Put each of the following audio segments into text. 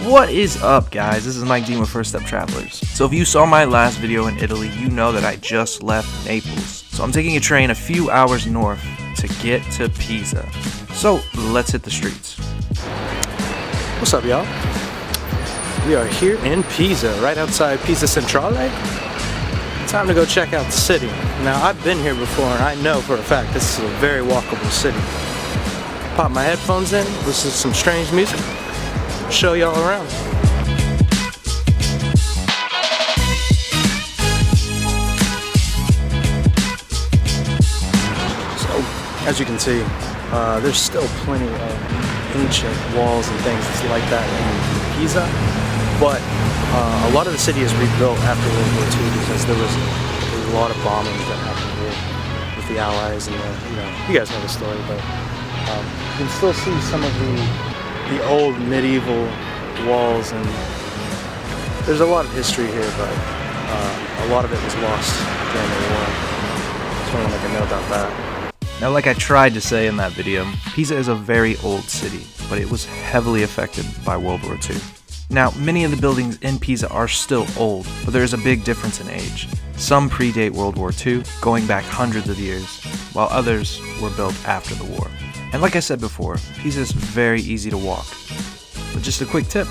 What is up, guys? This is Mike Dean with First Step Travelers. So if you saw my last video in Italy, you know that I just left Naples. So I'm taking a train a few hours north to get to Pisa. So let's hit the streets. What's up, y'all? We are here in Pisa, right outside Pisa Centrale. Time to go check out the city. Now, I've been here before and I know for a fact this is a very walkable city. Pop my headphones in, listen to some strange music, show y'all around. So, as you can see, there's still plenty of ancient walls and things like that in Pisa, but a lot of the city is rebuilt after World War II because there was a lot of bombings that happened here with the Allies and you guys know the story, but you can still see some of the old medieval walls, and there's a lot of history here, but a lot of it was lost during the war. Just want to make a note about that. Now, like I tried to say in that video, Pisa is a very old city, but it was heavily affected by World War II. Now, many of the buildings in Pisa are still old, but there is a big difference in age. Some predate World War II, going back hundreds of years, while others were built after the war. And like I said before, Pisa is very easy to walk. But just a quick tip,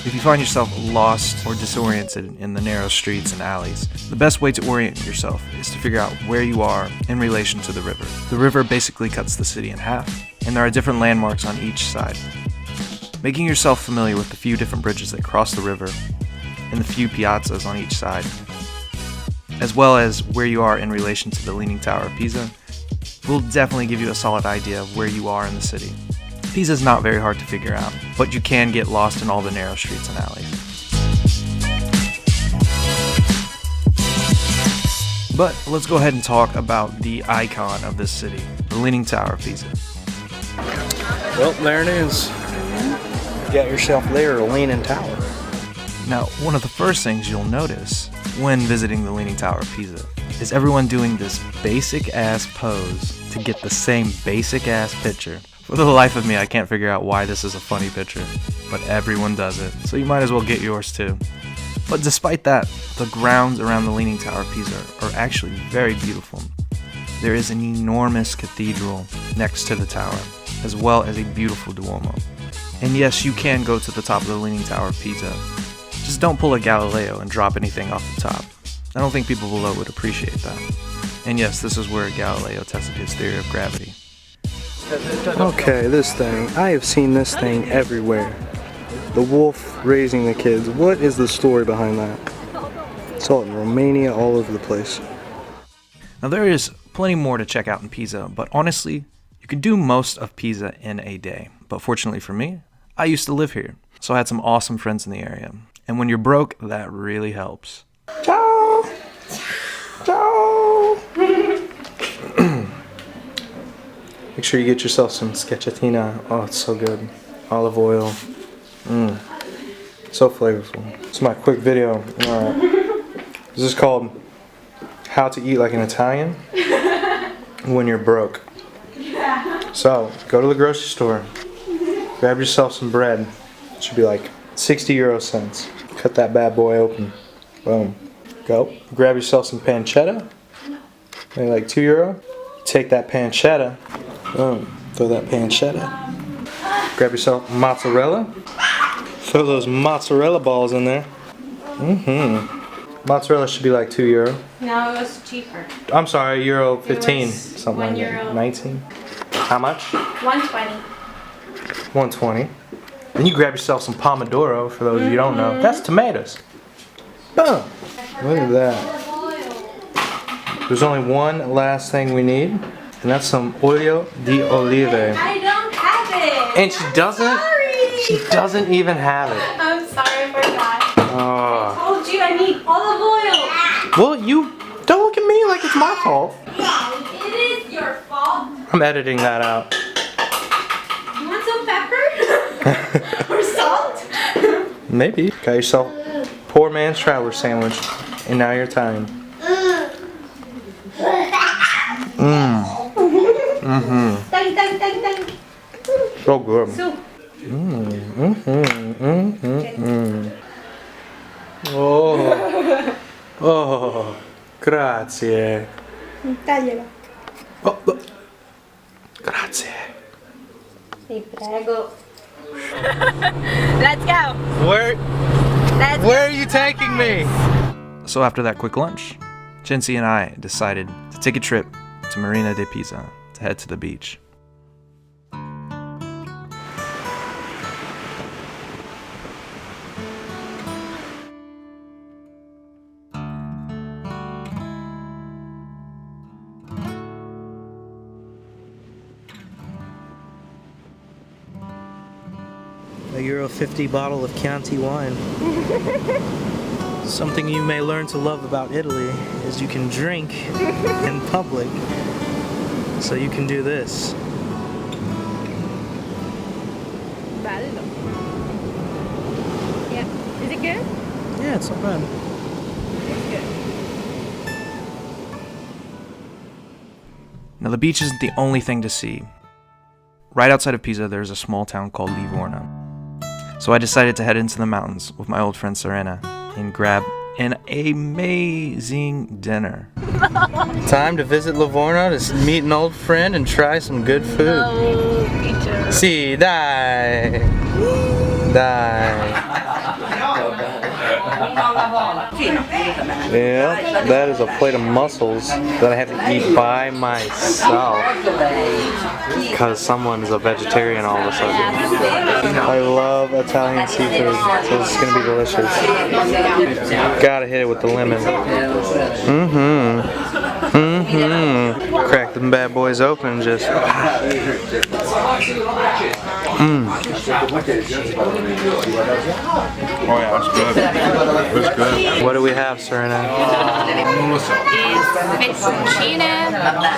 if you find yourself lost or disoriented in the narrow streets and alleys, the best way to orient yourself is to figure out where you are in relation to the river. The river basically cuts the city in half, and there are different landmarks on each side. Making yourself familiar with the few different bridges that cross the river and the few piazzas on each side, as well as where you are in relation to the Leaning Tower of Pisa, will definitely give you a solid idea of where you are in the city. Pisa is not very hard to figure out, but you can get lost in all the narrow streets and alleys. But let's go ahead and talk about the icon of this city, the Leaning Tower of Pisa. Well, there it is. You got yourself there, a leaning tower. Now, one of the first things you'll notice when visiting the Leaning Tower of Pisa is everyone doing this basic-ass pose to get the same basic-ass picture. For the life of me, I can't figure out why this is a funny picture, but everyone does it, so you might as well get yours too. But despite that, the grounds around the Leaning Tower of Pisa are actually very beautiful. There is an enormous cathedral next to the tower, as well as a beautiful Duomo. And yes, you can go to the top of the Leaning Tower of Pisa. Just don't pull a Galileo and drop anything off the top. I don't think people below would appreciate that. And yes, this is where Galileo tested his theory of gravity. Okay, this thing. I have seen this thing everywhere. The wolf raising the kids. What is the story behind that? It's all in Romania, all over the place. Now there is plenty more to check out in Pisa, but honestly, you can do most of Pisa in a day. But fortunately for me, I used to live here, so I had some awesome friends in the area. And when you're broke, that really helps. Ciao! Ciao! Make sure you get yourself some schiacciatina. Oh, it's so good. Olive oil. So flavorful. It's my quick video. This is called How to Eat Like an Italian When You're Broke. So, go to the grocery store. Grab yourself some bread. It should be like 60 euro cents. Cut that bad boy open. Boom. Go. Grab yourself some pancetta. Maybe like 2 euro. Take that pancetta. Boom. Throw that pancetta. Grab yourself mozzarella. Throw those mozzarella balls in there. Mozzarella should be like 2 euro. No, it was cheaper. I'm sorry, euro 15. Was Something like €1. that. 19. How much? 120. 120. And you grab yourself some pomodoro, for those of you who don't know. That's tomatoes. Boom. Look at that. There's only one last thing we need, and that's some olio di olive. I don't have it. And she doesn't? She doesn't even have it. I'm sorry, I forgot. Oh. I told you I need olive oil. Well, you don't look at me like it's my fault. It is your fault. I'm editing that out. You want some pepper? Or salt? Maybe. Got yourself poor man's traveler sandwich, and now you're Italian. Dang. So good. Soup. Oh, oh, grazie. Tagliela. Oh, oh. Grazie. Sì, prego. Let's go. Where are you taking me? So after that quick lunch, Cincy and I decided to take a trip to Marina Di Pisa to head to the beach. A €1.50 bottle of Chianti wine. Something you may learn to love about Italy is you can drink in public. So you can do this. Bello. Yeah. Is it good? Yeah, it's not bad. It's good. Now the beach isn't the only thing to see. Right outside of Pisa, there's a small town called Livorno. So I decided to head into the mountains with my old friend Marina and grab an amazing dinner. Time to visit Livorno to meet an old friend and try some good food. No, teacher. Sì, dai. Dai. Yeah, that is a plate of mussels that I have to eat by myself because someone's a vegetarian all of a sudden. I love Italian seafood, so this is gonna be delicious. Gotta hit it with the lemon. Crack them bad boys open, just. Oh yeah, that's good. That's good. What do we have, Serena? Fettuccine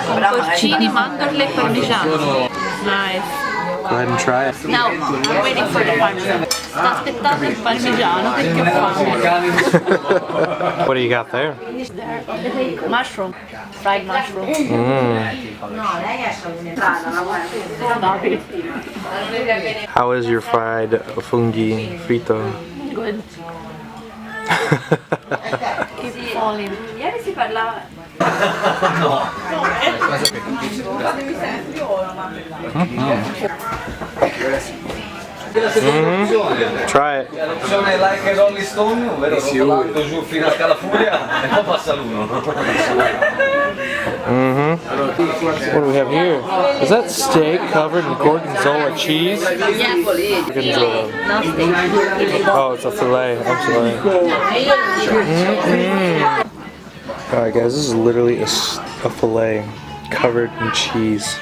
con porcini, mandorle e parmigiano. Nice. Go ahead and try it. No, I'm waiting for the parmesan. Sto aspettando il parmigiano perché ho fame. What do you got there? Mushroom. Fried mushroom. Stop it. How is your fried fungi frito? Good. Keep falling. Ieri si parlava. Try it. Like a Rolling Stone, ovvero rotolando giù fino a Calafuria e poi passa l'uno. What do we have here? Is that steak covered in gorgonzola cheese? Yes. Gorgonzola. No steak. Oh, it's a fillet. I'm sorry. Alright guys, this is literally a fillet covered in cheese.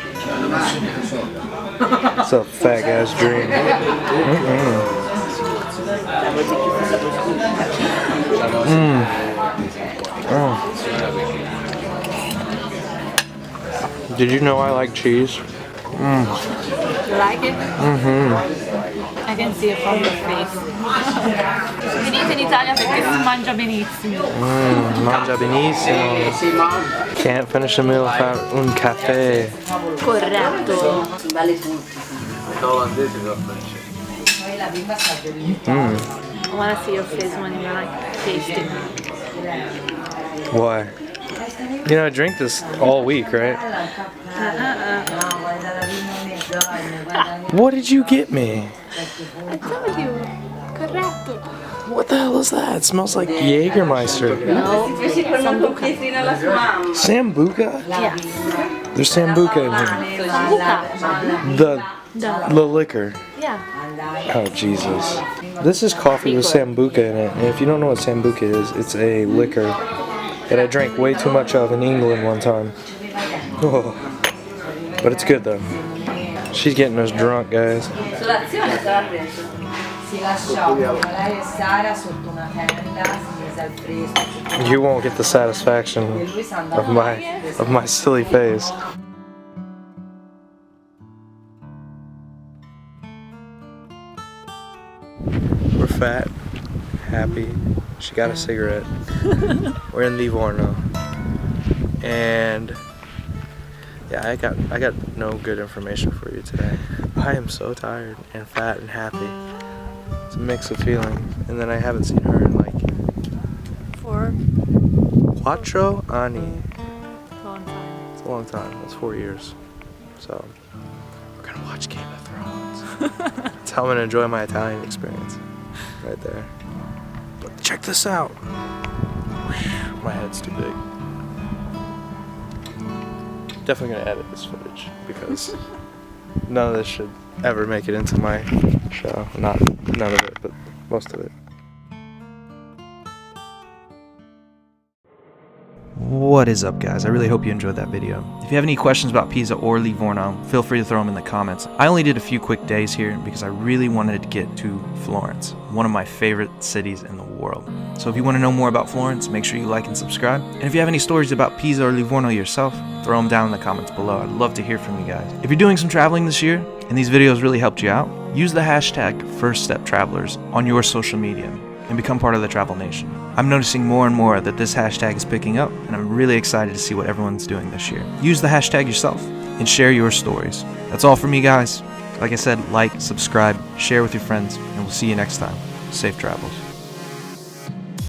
It's a fat guy's dream. Did you know I like cheese? You like it? I can see it from your face. Venite in Italia perché si mangia benissimo. Mangia benissimo. Can't finish a meal without un caffè. Corretto. I want to see your face when you like taste it. Why? You know, I drink this all week, right? What did you get me? I told you. Corretto. What the hell is that? It smells like Jägermeister. No. Sambuca? Yeah. There's Sambuca in here. Sambuca. The liquor. Yeah. Oh, Jesus. This is coffee with Sambuca in it. And if you don't know what Sambuca is, it's a liquor that I drank way too much of in England one time. Oh. But it's good though. She's getting us drunk, guys. You won't get the satisfaction of my silly face. We're fat, happy. She got a cigarette. We're in Livorno, and yeah, I got no good information for you today. I am so tired and fat and happy. It's a mix of feelings. And then I haven't seen her in like 4 4 anni. long time. It's a long time. That's 4 years. So we're gonna watch Game of Thrones. That's how I'm gonna enjoy my Italian experience. Right there. But check this out. My head's too big. Definitely gonna edit this footage because none of this should ever make it into my show. Not none of it, but most of it. What is up, guys? I really hope you enjoyed that video. If you have any questions about Pisa or Livorno, feel free to throw them in the comments. I only did a few quick days here because I really wanted to get to Florence, one of my favorite cities in the world. So if you want to know more about Florence, make sure you like and subscribe. And if you have any stories about Pisa or Livorno yourself, throw them down in the comments below. I'd love to hear from you guys. If you're doing some traveling this year and these videos really helped you out, use the hashtag #FirstStepTravelers on your social media and become part of the Travel Nation. I'm noticing more and more that this hashtag is picking up, and I'm really excited to see what everyone's doing this year. Use the hashtag yourself and share your stories. That's all from me, guys. Like I said, like, subscribe, share with your friends, and we'll see you next time. Safe travels.